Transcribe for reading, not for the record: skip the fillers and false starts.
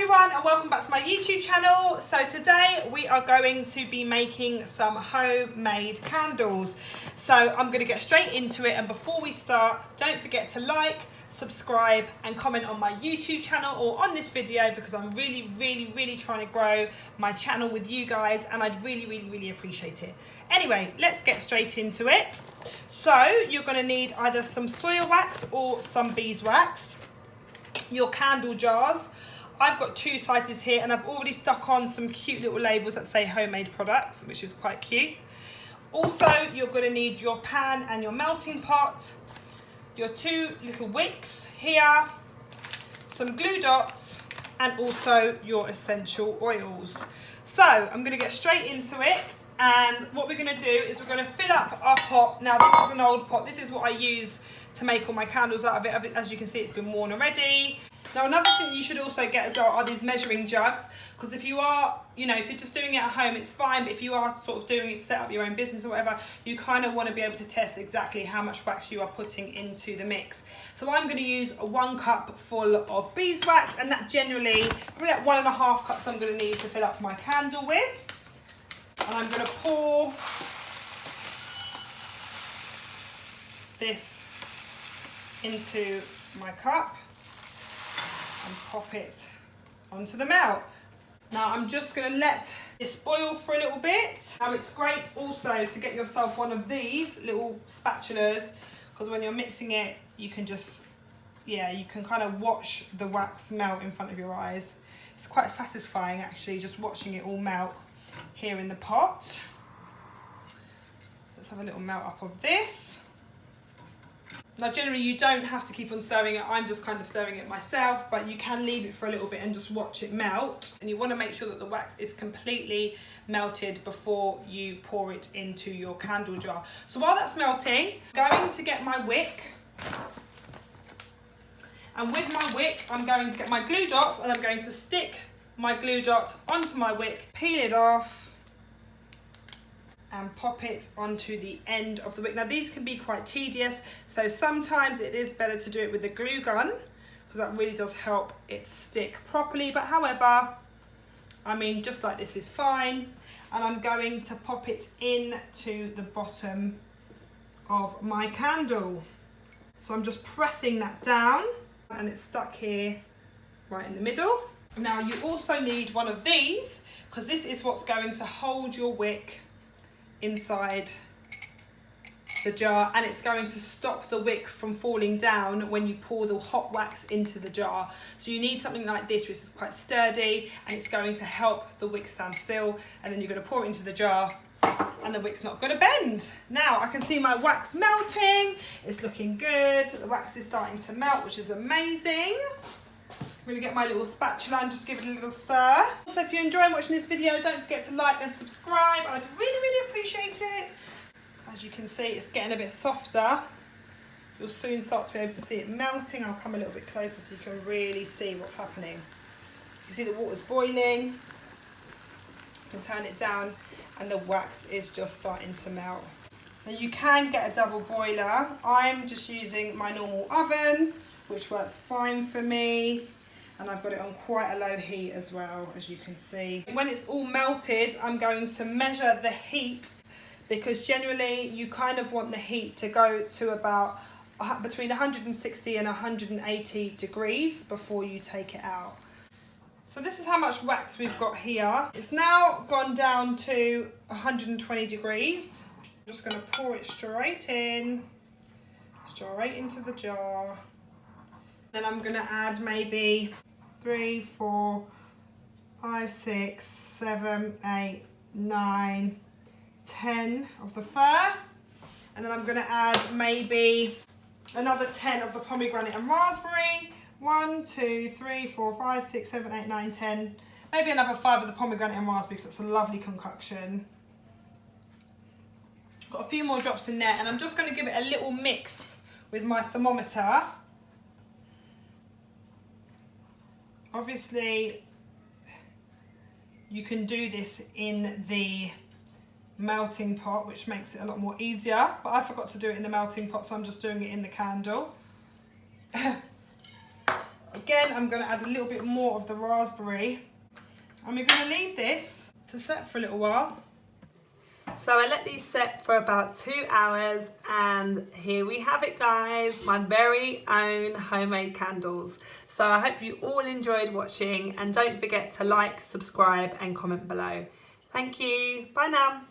everyone and welcome back to my YouTube channel. So today we are going to be making some homemade candles. So I'm going to get straight into it, and before we start, don't forget to like, subscribe and comment on my YouTube channel or on this video, because I'm really trying to grow my channel with you guys and I'd really appreciate it. Anyway, let's get straight into it. So you're going to need either some soil wax or some beeswax. Your candle jars, I've got two sizes here and I've already stuck on some cute little labels that say homemade products, which is quite cute. Also, you're going to need your pan and your melting pot, your two little wicks here, some glue dots, and also your essential oils. So I'm going to get straight into it, and what we're going to do is we're going to fill up our pot. Now this is an old pot, this is what I use to make all my candles out of it. As you can see, it's been worn already. Now another thing you should also get as well are these measuring jugs, because if you are, if you're just doing it at home, it's fine, but if you are sort of doing it to set up your own business or whatever, you kind of want to be able to test exactly how much wax you are putting into the mix. So I'm going to use 1 cup full of beeswax, and that generally, probably like 1.5 cups I'm going to need to fill up my candle with. And I'm going to pour this into my cup and pop it onto the melt. Now I'm just going to let this boil for a little bit. Now it's great also to get yourself one of these little spatulas, because when you're mixing it, you can just, you can kind of watch the wax melt in front of your eyes. It's quite satisfying actually, just watching it all melt here in the pot. Let's have a little melt up of this. Now generally you don't have to keep on stirring it, I'm just kind of stirring it myself, but you can leave it for a little bit and just watch it melt. And you want to make sure that the wax is completely melted before you pour it into your candle jar. So while that's melting, I'm going to get my wick. And with my wick, I'm going to get my glue dots and I'm going to stick my glue dot onto my wick, peel it off, and pop it onto the end of the wick. Now these can be quite tedious, so sometimes it is better to do it with a glue gun, because that really does help it stick properly. But however, I mean, just like this is fine. And I'm going to pop it into the bottom of my candle. So I'm just pressing that down and it's stuck here right in the middle. Now you also need one of these, because this is what's going to hold your wick inside the jar, and it's going to stop the wick from falling down when you pour the hot wax into the jar. So you need something like this, which is quite sturdy, and it's going to help the wick stand still. And then you're going to pour it into the jar and the wick's not going to bend. Now I can see my wax melting, it's looking good, the wax is starting to melt, which is amazing. I'm going to get my little spatula and just give it a little stir. Also, if you're enjoying watching this video, don't forget to like and subscribe. I'd really appreciate it. As you can see, it's getting a bit softer. You'll soon start to be able to see it melting. I'll come a little bit closer so you can really see what's happening. You can see the water's boiling. You can turn it down and the wax is just starting to melt. Now you can get a double boiler. I'm just using my normal oven, which works fine for me. And I've got it on quite a low heat as well, as you can see. When it's all melted, I'm going to measure the heat, because generally you kind of want the heat to go to about between 160 and 180 degrees before you take it out. So this is how much wax we've got here. It's now gone down to 120 degrees. I'm just going to pour it straight into the jar. Then I'm going to add maybe 3, 4, 5, 6, 7, 8, 9, 10 of the fir. And then I'm going to add maybe another 10 of the pomegranate and raspberry. 1, 2, 3, 4, 5, 6, 7, 8, 9, 10. Maybe another 5 of the pomegranate and raspberry, because that's a lovely concoction. Got a few more drops in there, and I'm just going to give it a little mix with my thermometer. Obviously, you can do this in the melting pot, which makes it a lot more easier, but I forgot to do it in the melting pot, so I'm just doing it in the candle. Again, I'm going to add a little bit more of the raspberry. And we're going to leave this to set for a little while. So I let these set for about 2 hours, and here we have it, guys, my very own homemade candles. So I hope you all enjoyed watching, and don't forget to like, subscribe and comment below. Thank you. Bye now.